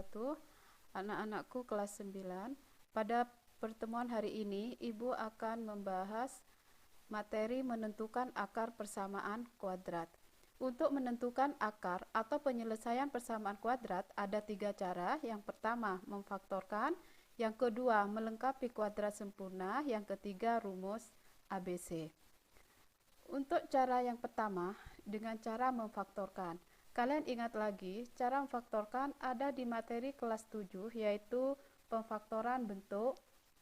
wabarakatuh. Anak-anakku kelas 9. Pada pertemuan hari ini, Ibu akan membahas materi menentukan akar persamaan kuadrat. Untuk menentukan akar atau penyelesaian persamaan kuadrat ada 3 cara. Yang pertama, memfaktorkan. Yang kedua, melengkapi kuadrat sempurna. Yang ketiga, rumus ABC. Untuk cara yang pertama, dengan cara memfaktorkan. Kalian ingat lagi, cara memfaktorkan ada di materi kelas 7, yaitu pemfaktoran bentuk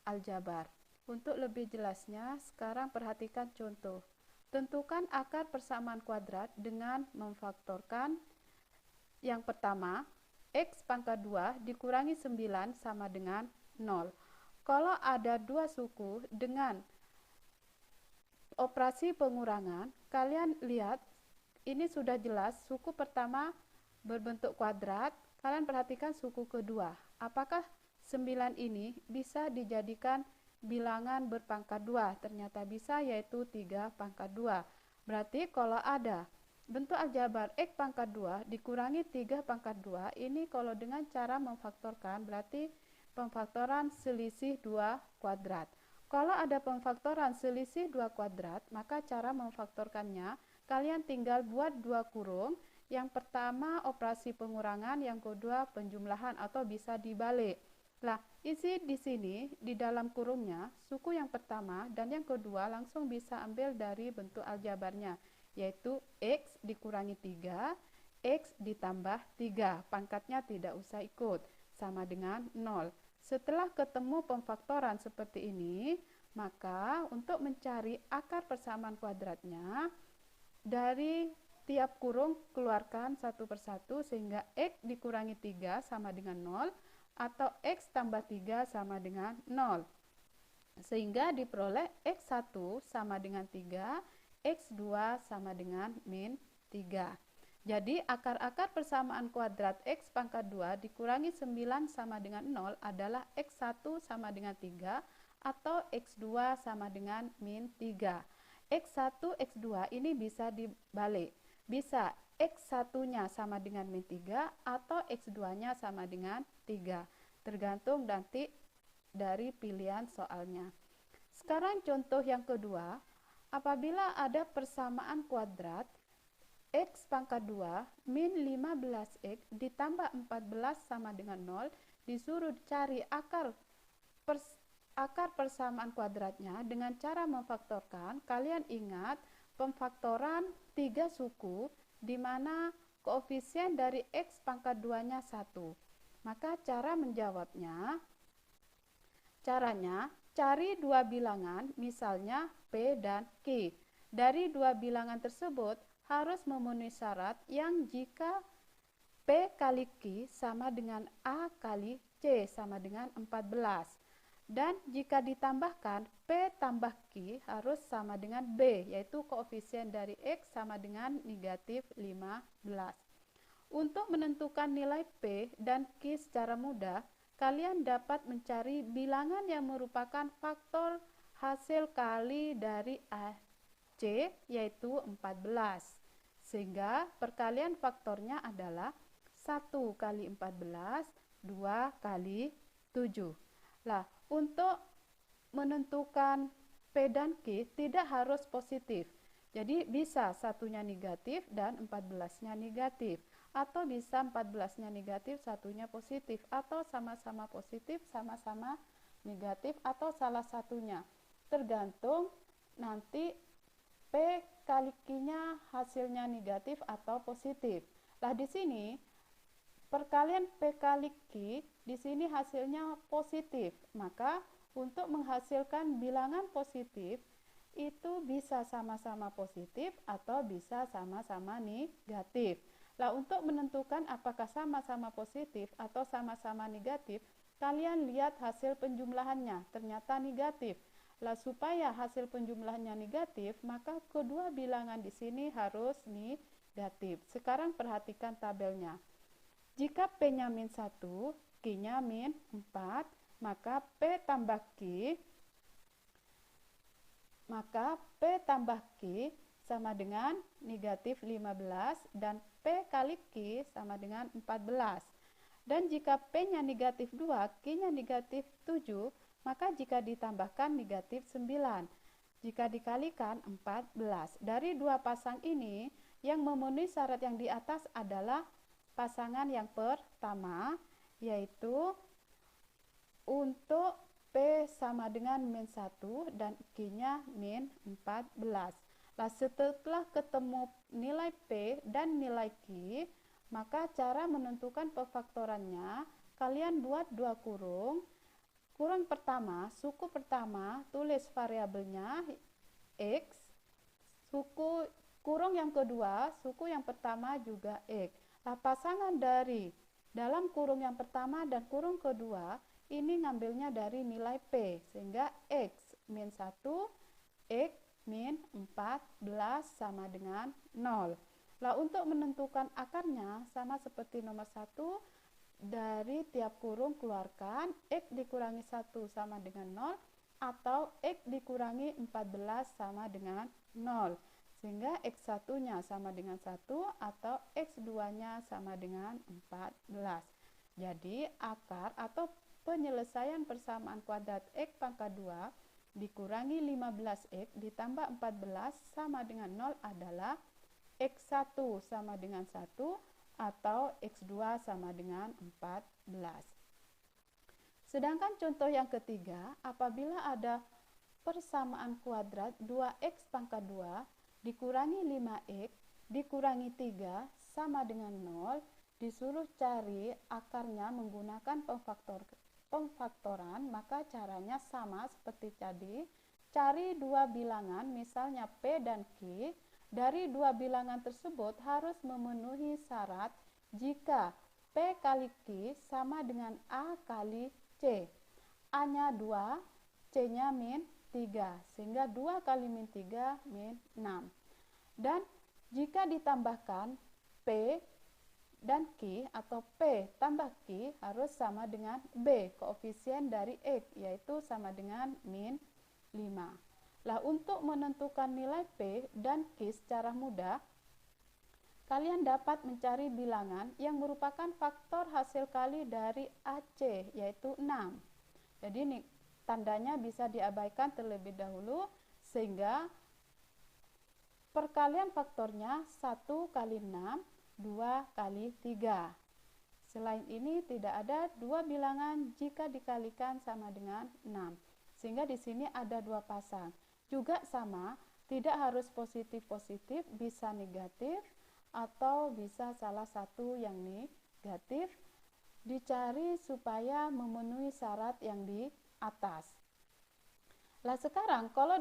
aljabar. Untuk lebih jelasnya, sekarang perhatikan contoh. Tentukan akar persamaan kuadrat dengan memfaktorkan. Yang pertama, X pangkat 2 dikurangi 9 sama dengan 0. Kalau ada dua suku dengan operasi pengurangan, kalian lihat ini sudah jelas. Suku pertama berbentuk kuadrat. Kalian perhatikan suku kedua. Apakah 9 ini bisa dijadikan bilangan berpangkat 2? Ternyata bisa, yaitu 3 pangkat 2. Berarti kalau ada bentuk aljabar X pangkat 2 dikurangi 3 pangkat 2, ini kalau dengan cara memfaktorkan berarti pemfaktoran selisih 2 kuadrat. Kalau ada pemfaktoran selisih 2 kuadrat, maka cara memfaktorkannya, kalian tinggal buat 2 kurung. Yang pertama operasi pengurangan, yang kedua penjumlahan atau bisa dibalik. Nah, isi di sini, di dalam kurungnya, suku yang pertama dan yang kedua langsung bisa ambil dari bentuk aljabarnya, yaitu X dikurangi 3, X ditambah 3, pangkatnya tidak usah ikut, sama dengan 0. Setelah ketemu pemfaktoran seperti ini, maka untuk mencari akar persamaan kuadratnya, dari tiap kurung keluarkan satu persatu sehingga X dikurangi 3 sama dengan 0 atau X tambah 3 sama dengan 0. Sehingga diperoleh X1 sama dengan 3, X2 sama dengan min 3. Jadi akar-akar persamaan kuadrat X pangkat 2 dikurangi 9 sama dengan 0 adalah X1 sama dengan 3 atau X2 sama dengan min 3. X1, X2 ini bisa dibalik. Bisa X1-nya sama dengan min 3 atau X2-nya sama dengan 3. Tergantung nanti dari pilihan soalnya. Sekarang contoh yang kedua, apabila ada persamaan kuadrat X pangkat 2 min 15X ditambah 14 sama dengan 0, disuruh cari akar persamaan kuadratnya dengan cara memfaktorkan. Kalian ingat pemfaktoran 3 suku di mana koefisien dari X pangkat 2-nya 1. Maka cara menjawabnya, caranya cari dua bilangan, misalnya P dan Q. Dari dua bilangan tersebut harus memenuhi syarat yang jika P kali Q sama dengan A kali C sama dengan 14. Dan jika ditambahkan P tambah Q harus sama dengan B, yaitu koefisien dari X sama dengan negatif 15. Untuk menentukan nilai P dan Q secara mudah, kalian dapat mencari bilangan yang merupakan faktor hasil kali dari AC, yaitu 14. Sehingga perkalian faktornya adalah 1 kali 14, 2 kali 7. Nah, untuk menentukan P dan Q tidak harus positif. Jadi bisa satunya negatif dan 14-nya negatif. Atau bisa 14-nya negatif, satunya positif. Atau sama-sama positif, sama-sama negatif, atau salah satunya. Tergantung nanti P kali Q-nya hasilnya negatif atau positif. Nah, di sini perkalian P kali Q, di sini hasilnya positif. Maka untuk menghasilkan bilangan positif itu bisa sama-sama positif atau bisa sama-sama negatif. Nah, untuk menentukan apakah sama-sama positif atau sama-sama negatif, kalian lihat hasil penjumlahannya, ternyata negatif. Lah, supaya hasil penjumlahannya negatif, maka kedua bilangan di sini harus negatif. Sekarang perhatikan tabelnya. Jika P-nya min 1, Q-nya min 4, maka P tambah Q sama dengan negatif 15 dan P kali Q sama dengan 14. Dan jika P-nya negatif 2, Q-nya negatif 7, maka jika ditambahkan negatif 9. Jika dikalikan 14. Dari dua pasang ini, yang memenuhi syarat yang di atas adalah pasangan yang pertama, yaitu untuk P sama dengan min 1 dan Q-nya min 14. Nah, setelah ketemu nilai P dan nilai Q, maka cara menentukan pemfaktorannya, kalian buat dua kurung. Kurung pertama, suku pertama, tulis variabelnya X. Kurung yang kedua, suku yang pertama juga X. Nah, pasangan dari dalam kurung yang pertama dan kurung kedua, ini ngambilnya dari nilai P, sehingga X min 1, X min 14 sama dengan 0. Nah, untuk menentukan akarnya sama seperti nomor 1, dari tiap kurung keluarkan X dikurangi 1 sama dengan 0 atau X dikurangi 14 sama dengan 0. Sehingga X1-nya sama dengan 1 atau X2-nya sama dengan 14. Jadi akar atau penyelesaian persamaan kuadrat X pangkat 2 dikurangi 15X ditambah 14 sama dengan 0 adalah X1 sama dengan 1 atau X2 sama dengan 14. Sedangkan contoh yang ketiga, apabila ada persamaan kuadrat 2X pangkat 2 dikurangi 5X dikurangi 3 sama dengan 0, disuruh cari akarnya menggunakan pemfaktoran, maka caranya sama seperti tadi. Cari dua bilangan, misalnya P dan Q. Dari dua bilangan tersebut harus memenuhi syarat jika P kali Q sama dengan A kali C. A-nya 2, C-nya min 3, sehingga 2 kali min 3 min 6. Dan jika ditambahkan P dan Q atau P tambah Q harus sama dengan B, koefisien dari X, yaitu sama dengan min 5. Lah, untuk menentukan nilai P dan Q secara mudah, kalian dapat mencari bilangan yang merupakan faktor hasil kali dari AC, yaitu 6. Jadi ini tandanya bisa diabaikan terlebih dahulu, sehingga perkalian faktornya 1 kali 6, 2 kali 3. Selain ini tidak ada dua bilangan jika dikalikan sama dengan 6. Sehingga di sini ada dua pasang. Juga sama, tidak harus positif-positif, bisa negatif atau bisa salah satu yang negatif. Dicari supaya memenuhi syarat yang di atas. Lah, sekarang kalau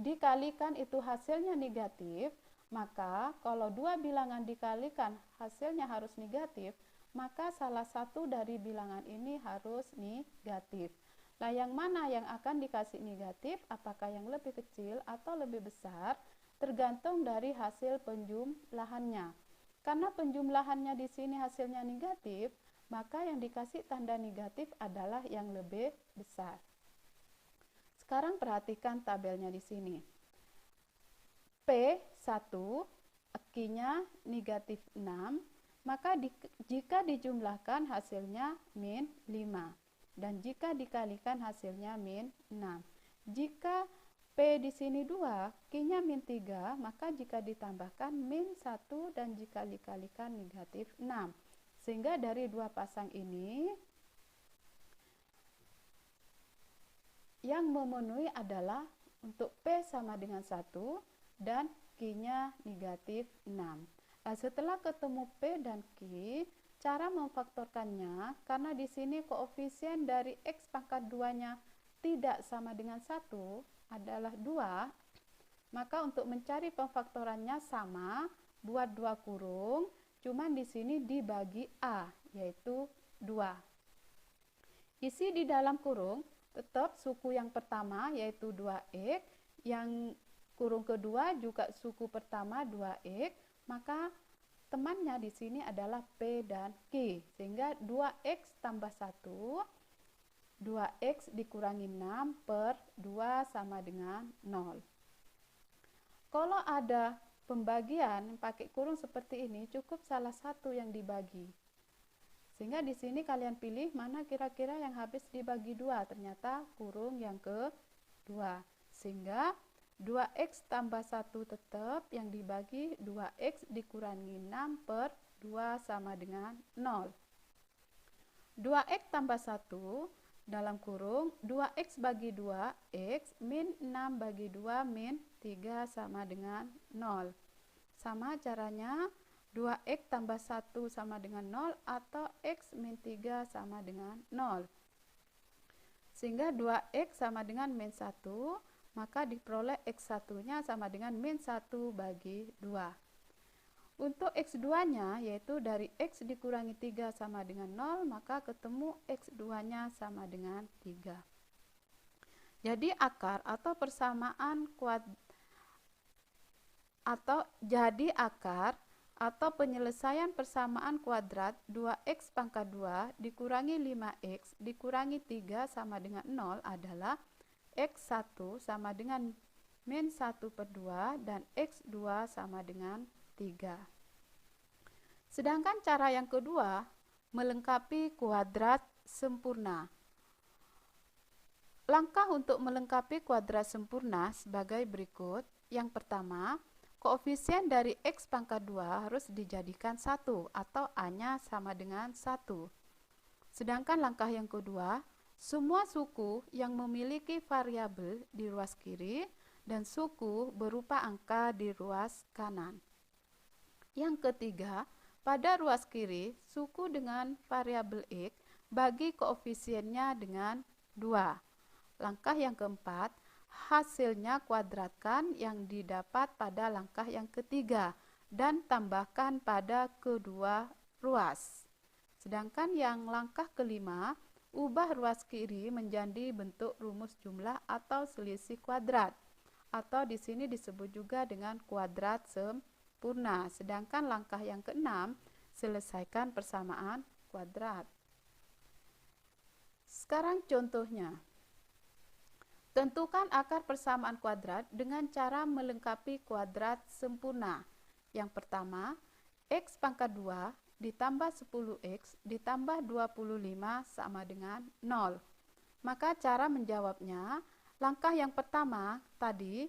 dikalikan itu hasilnya negatif, maka kalau dua bilangan dikalikan hasilnya harus negatif, maka salah satu dari bilangan ini harus negatif. Nah, yang mana yang akan dikasih negatif, apakah yang lebih kecil atau lebih besar, tergantung dari hasil penjumlahannya. Karena penjumlahannya di sini hasilnya negatif, maka yang dikasih tanda negatif adalah yang lebih besar. Sekarang perhatikan tabelnya di sini. P1, Q-nya negatif 6, maka jika dijumlahkan hasilnya min 5. Dan jika dikalikan hasilnya min 6. Jika P di sini 2, Q-nya min 3, maka jika ditambahkan min 1 dan jika dikalikan negatif 6. Sehingga dari dua pasang ini yang memenuhi adalah untuk P sama dengan 1 dan Q-nya negatif 6. Nah, setelah ketemu P dan Q, cara memfaktorkannya, karena di sini koefisien dari X pangkat 2-nya tidak sama dengan 1, adalah 2, maka untuk mencari pemfaktorannya sama, buat dua kurung, cuman di sini dibagi A, yaitu 2. Isi di dalam kurung, tetap suku yang pertama, yaitu 2X, yang kurung kedua juga suku pertama 2X, maka temannya di sini adalah P dan Q, sehingga 2X tambah 1, 2X dikurangi 6 per 2 sama dengan 0. Kalau ada pembagian pakai kurung seperti ini, cukup salah satu yang dibagi. Sehingga di sini kalian pilih mana kira-kira yang habis dibagi 2. Ternyata kurung yang kedua. Sehingga 2x tambah 1 tetap yang dibagi 2x dikurangi 6 per 2 sama dengan 0. 2x tambah 1 dalam kurung 2x bagi 2 x min 6 bagi 2 min 3 sama dengan 0. Sama caranya 2x tambah 1 sama dengan 0 atau x min 3 sama dengan 0. Sehingga 2x sama dengan min 1, maka diperoleh x1-nya sama dengan min 1 bagi 2. Untuk x2-nya, yaitu dari x dikurangi 3 sama dengan 0, maka ketemu x2-nya sama dengan 3. Jadi akar atau persamaan atau penyelesaian persamaan kuadrat 2x pangkat 2 dikurangi 5x dikurangi 3 sama dengan 0 adalah x1 sama dengan min 1 per 2 dan x2 sama dengan 3. Sedangkan cara yang kedua melengkapi kuadrat sempurna. Langkah untuk melengkapi kuadrat sempurna sebagai berikut. Yang pertama, koefisien dari x pangkat 2 harus dijadikan 1 atau A-nya sama dengan 1. Sedangkan langkah yang kedua, semua suku yang memiliki variabel di ruas kiri dan suku berupa angka di ruas kanan. Yang ketiga, pada ruas kiri, suku dengan variabel x bagi koefisiennya dengan 2. Langkah yang keempat, hasilnya kuadratkan yang didapat pada langkah yang ketiga dan tambahkan pada kedua ruas. Sedangkan yang langkah kelima, ubah ruas kiri menjadi bentuk rumus jumlah atau selisih kuadrat, atau di sini disebut juga dengan kuadrat sempurna. Sedangkan langkah yang keenam, selesaikan persamaan kuadrat. Sekarang contohnya. Tentukan akar persamaan kuadrat dengan cara melengkapi kuadrat sempurna. Yang pertama, x pangkat 2 ditambah 10x ditambah 25 sama dengan 0. Maka cara menjawabnya, langkah yang pertama tadi,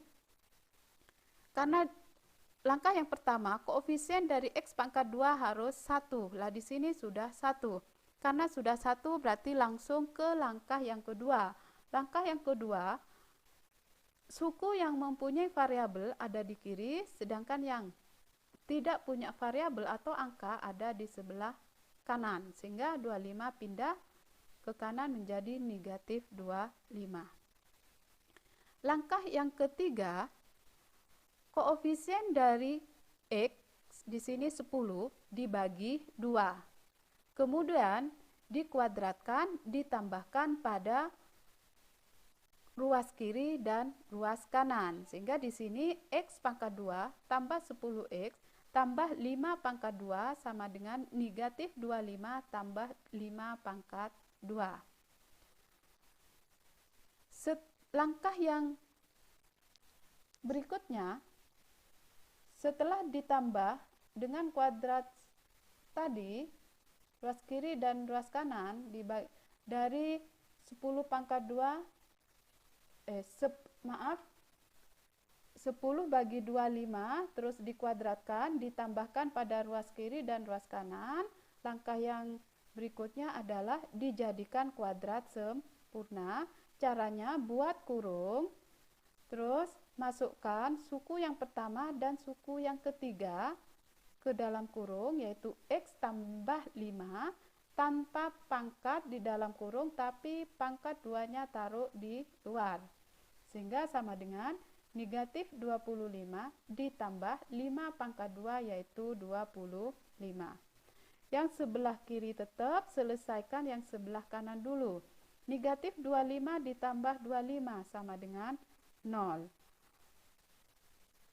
karena langkah yang pertama koefisien dari x pangkat 2 harus 1. Lah di sini sudah 1. Karena sudah 1 berarti langsung ke langkah yang kedua. Langkah yang kedua, suku yang mempunyai variabel ada di kiri, sedangkan yang tidak punya variabel atau angka ada di sebelah kanan. Sehingga 25 pindah ke kanan menjadi negatif 25. Langkah yang ketiga, koefisien dari x di sini 10 dibagi 2. Kemudian dikuadratkan, ditambahkan pada ruas kiri dan ruas kanan. Sehingga di sini x pangkat 2 tambah 10x tambah 5 pangkat 2 sama dengan negatif 25 tambah 5 pangkat 2. Langkah yang berikutnya, setelah ditambah dengan kuadrat tadi, ruas kiri dan ruas kanan dari 10 pangkat 2 10 bagi 25 terus dikuadratkan, ditambahkan pada ruas kiri dan ruas kanan. Langkah yang berikutnya adalah dijadikan kuadrat sempurna. Caranya buat kurung, terus masukkan suku yang pertama dan suku yang ketiga ke dalam kurung, yaitu x tambah 5 tanpa pangkat di dalam kurung, tapi pangkat 2-nya taruh di luar. Sehingga sama dengan negatif 25 ditambah 5 pangkat 2 yaitu 25. Yang sebelah kiri tetap, selesaikan yang sebelah kanan dulu. Negatif 25 ditambah 25 sama dengan 0.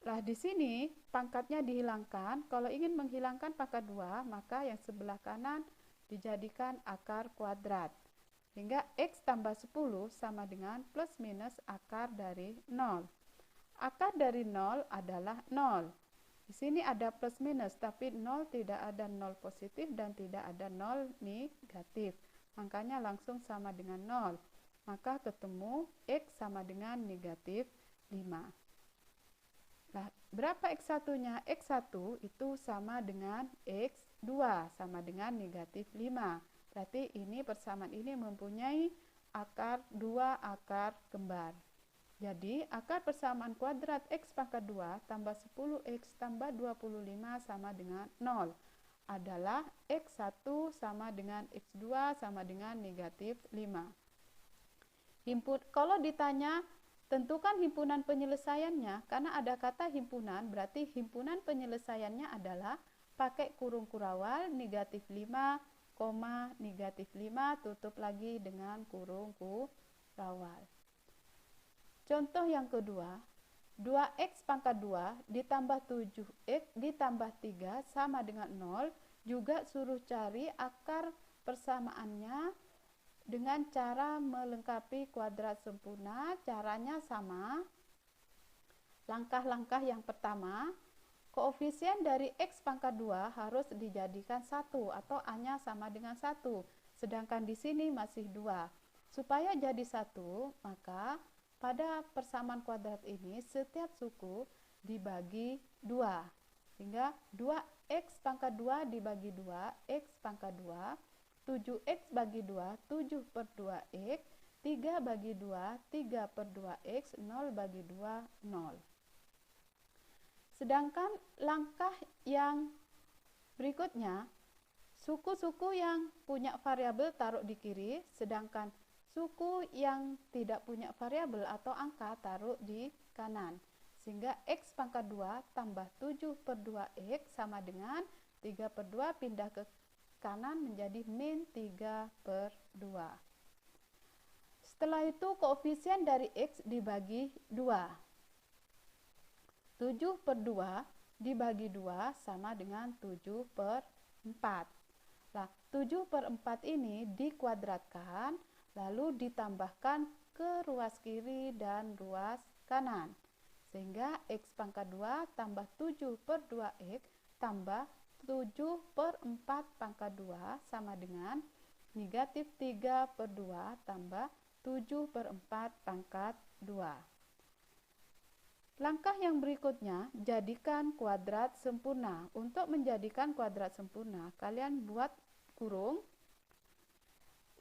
Lah di sini pangkatnya dihilangkan. Kalau ingin menghilangkan pangkat 2, maka yang sebelah kanan dijadikan akar kuadrat. Hingga x tambah 10 sama dengan plus minus akar dari 0. Akar dari 0 adalah 0. Di sini ada plus minus, tapi 0 tidak ada 0 positif dan tidak ada 0 negatif. Makanya langsung sama dengan 0. Maka ketemu X sama dengan negatif 5. Nah, berapa X1-nya? X1 itu sama dengan X2, sama dengan negatif 5. Berarti ini persamaan ini mempunyai akar 2 akar kembar. Jadi, akar persamaan kuadrat X pangkat 2 tambah 10X tambah 25 sama dengan 0 adalah X1 sama dengan X2 sama dengan negatif 5. Kalau ditanya, tentukan himpunan penyelesaiannya, karena ada kata himpunan, berarti himpunan penyelesaiannya adalah pakai kurung kurawal negatif 5, negatif 5, tutup lagi dengan kurung kurawal. Contoh yang kedua, 2X pangkat 2 ditambah 7X ditambah 3 sama dengan 0, juga suruh cari akar persamaannya dengan cara melengkapi kuadrat sempurna. Caranya sama. Langkah-langkah yang pertama, koefisien dari X pangkat 2 harus dijadikan 1 atau A-nya sama dengan 1, sedangkan di sini masih 2. Supaya jadi 1, maka pada persamaan kuadrat ini setiap suku dibagi 2. Sehingga 2X pangkat 2 dibagi 2, X pangkat 2, 7X bagi 2, 7 per 2X, 3 bagi 2, 3 per 2X, 0 bagi 2, 0. Sedangkan langkah yang berikutnya, suku-suku yang punya variabel taruh di kiri, sedangkan suku yang tidak punya variabel atau angka taruh di kanan. Sehingga X pangkat 2 tambah 7 per 2X sama dengan 3 per 2 pindah ke kanan menjadi min 3 per 2. Setelah itu koefisien dari X dibagi 2. 7 per 2 dibagi 2 sama dengan 7 per 4. Nah, 7 per 4 ini dikuadratkan, lalu ditambahkan ke ruas kiri dan ruas kanan. Sehingga X pangkat 2 tambah 7 per 2X tambah 7 per 4 pangkat 2 sama dengan negatif 3 per 2 tambah 7 per 4 pangkat 2. Langkah yang berikutnya, jadikan kuadrat sempurna. Untuk menjadikan kuadrat sempurna, kalian buat kurung.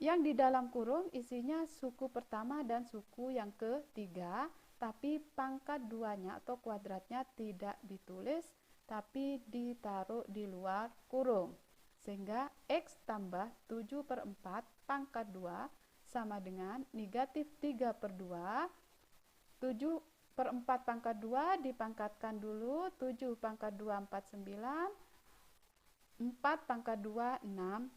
Yang di dalam kurung isinya suku pertama dan suku yang ketiga, tapi pangkat 2-nya atau kuadratnya tidak ditulis, tapi ditaruh di luar kurung. Sehingga X tambah 7 per 4 pangkat 2 sama dengan negatif 3 per 2. 7 per 4 pangkat 2 dipangkatkan dulu, 7 pangkat 2 49, 4 pangkat 2 16.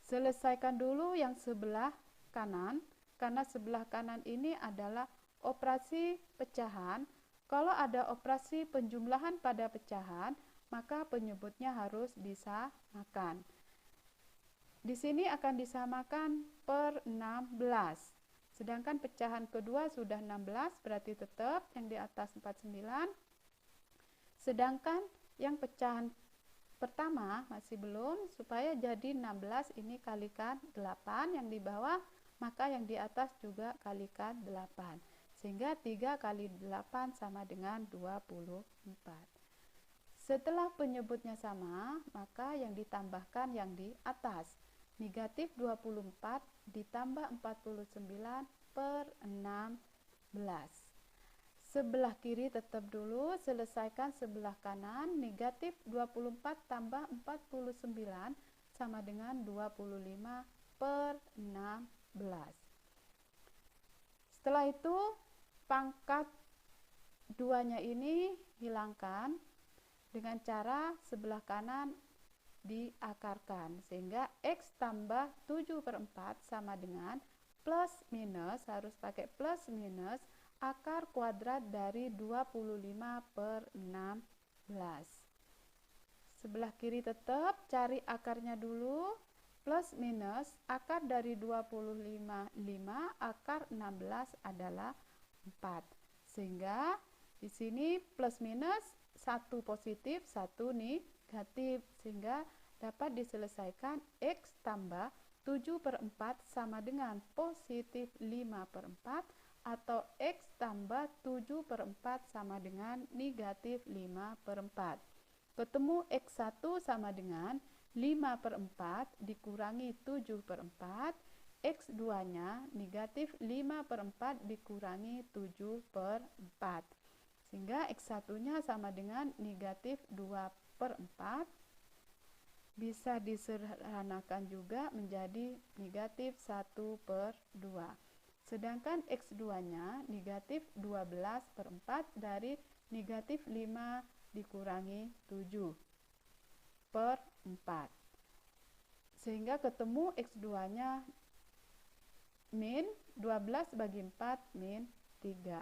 Selesaikan dulu yang sebelah kanan, karena sebelah kanan ini adalah operasi pecahan. Kalau ada operasi penjumlahan pada pecahan, maka penyebutnya harus disamakan. Di sini akan disamakan per 16. Sedangkan pecahan kedua sudah 16, berarti tetap yang di atas 49. Sedangkan yang pecahan pertama masih belum, supaya jadi 16 ini kalikan 8 yang di bawah, maka yang di atas juga kalikan 8. Sehingga 3 kali 8 sama dengan 24. Setelah penyebutnya sama, maka yang ditambahkan yang di atas. Negatif 24 ditambah 49 per 16. Sebelah kiri tetap dulu, selesaikan sebelah kanan. Negatif 24 tambah 49 sama dengan 25 per 16. Setelah itu pangkat 2-nya ini hilangkan dengan cara sebelah kanan diakarkan, sehingga X tambah 7 per 4 sama dengan plus minus, harus pakai plus minus, akar kuadrat dari 25 per 16. Sebelah kiri tetap cari akarnya dulu, plus minus, akar dari 25 5, akar 16 adalah 4. Sehingga di sini plus minus satu positif, satu negatif, sehingga dapat diselesaikan X tambah 7/4 sama dengan positif 5/4 atau X tambah 7/4 sama dengan negatif 5/4. Ketemu X1 sama dengan 5/4 dikurangi 7/4, X2 nya negatif 5/4 dikurangi 7/4, sehingga X1 nya sama dengan negatif 2/4. Bisa disederhanakan juga menjadi negatif 1/2. Sedangkan X2 nya negatif 12/4 dari negatif 5 dikurangi 7/4. Sehingga ketemu X2 nya min 12 bagi 4 min 3.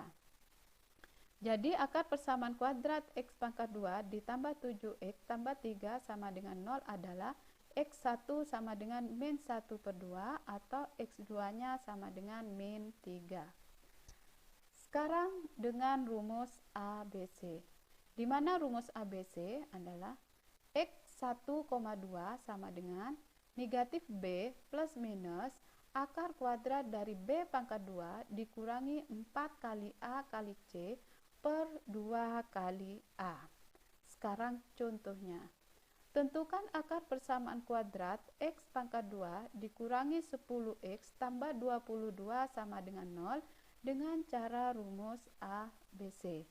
Jadi akar persamaan kuadrat X pangkat 2 ditambah 7X tambah 3 sama dengan 0 adalah X1 sama dengan min 1/2 atau X2 nya sama dengan min 3. Sekarang dengan rumus ABC, di mana rumus ABC adalah X1,2 sama dengan negatif B plus minus akar kuadrat dari B pangkat 2 dikurangi 4 kali A kali C per 2 kali A. Sekarang contohnya. Tentukan akar persamaan kuadrat X pangkat 2 dikurangi 10X tambah 22 sama dengan 0 dengan cara rumus ABC.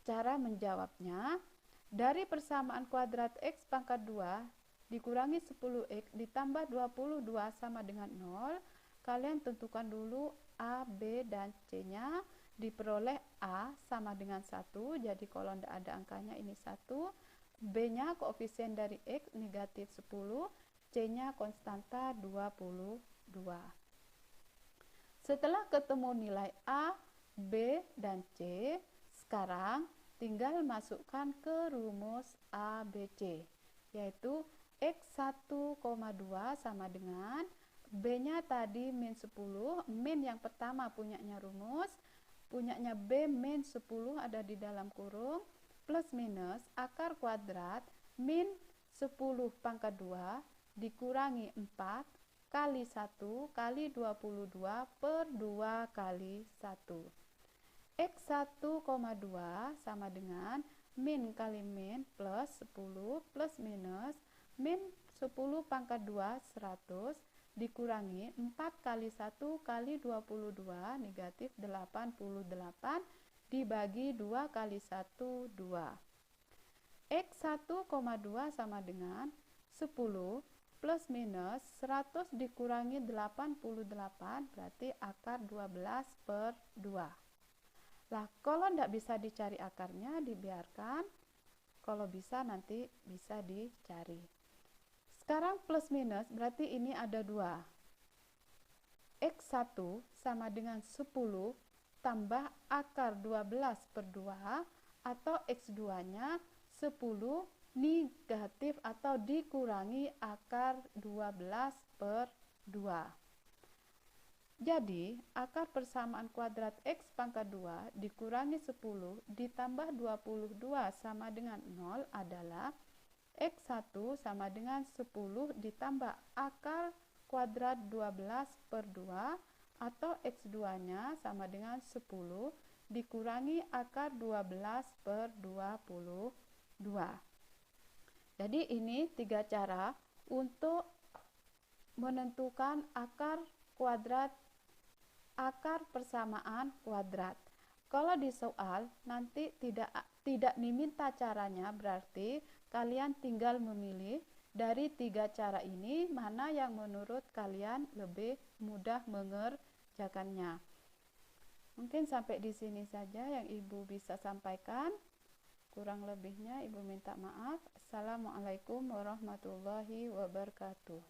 Cara menjawabnya, dari persamaan kuadrat X pangkat 2 dikurangi 10X ditambah 22 sama dengan 0, kalian tentukan dulu A, B, dan C-nya. Diperoleh A sama dengan 1, jadi kalau tidak ada angkanya ini 1, B-nya koefisien dari X negatif 10, C-nya konstanta 22. Setelah ketemu nilai A, B, dan C, sekarang tinggal masukkan ke rumus ABC, yaitu X1,2 sama dengan B-nya tadi min 10, min yang pertama punyanya rumus, punyanya B min 10 ada di dalam kurung, plus minus akar kuadrat min 10 pangkat 2 dikurangi 4 kali 1 kali 22 per 2 kali 1. X1,2 sama dengan min kali min plus 10 plus minus min 10 pangkat 2 100 dikurangi 4 kali 1 kali 22 negatif 88 dibagi 2 kali 1 2. X1,2 sama dengan 10 plus minus 100 dikurangi 88 berarti akar 12/2. Lah kalau tidak bisa dicari akarnya dibiarkan, kalau bisa nanti bisa dicari. Sekarang plus minus berarti ini ada 2. X1 sama dengan 10 tambah akar 12/2 atau X2 nya 10 negatif atau dikurangi akar 12/2. Jadi akar persamaan kuadrat X pangkat 2 dikurangi 10 ditambah 22 sama dengan 0 adalah X1 sama dengan 10 ditambah akar kuadrat 12/2 atau X2 nya sama dengan 10 dikurangi akar 12/22. Jadi ini 3 cara untuk menentukan akar kuadrat, akar persamaan kuadrat. Kalau di soal nanti tidak diminta caranya, berarti kalian tinggal memilih dari 3 cara ini mana yang menurut kalian lebih mudah mengerjakannya. Mungkin sampai di sini saja yang Ibu bisa sampaikan. Kurang lebihnya Ibu minta maaf. Assalamualaikum warahmatullahi wabarakatuh.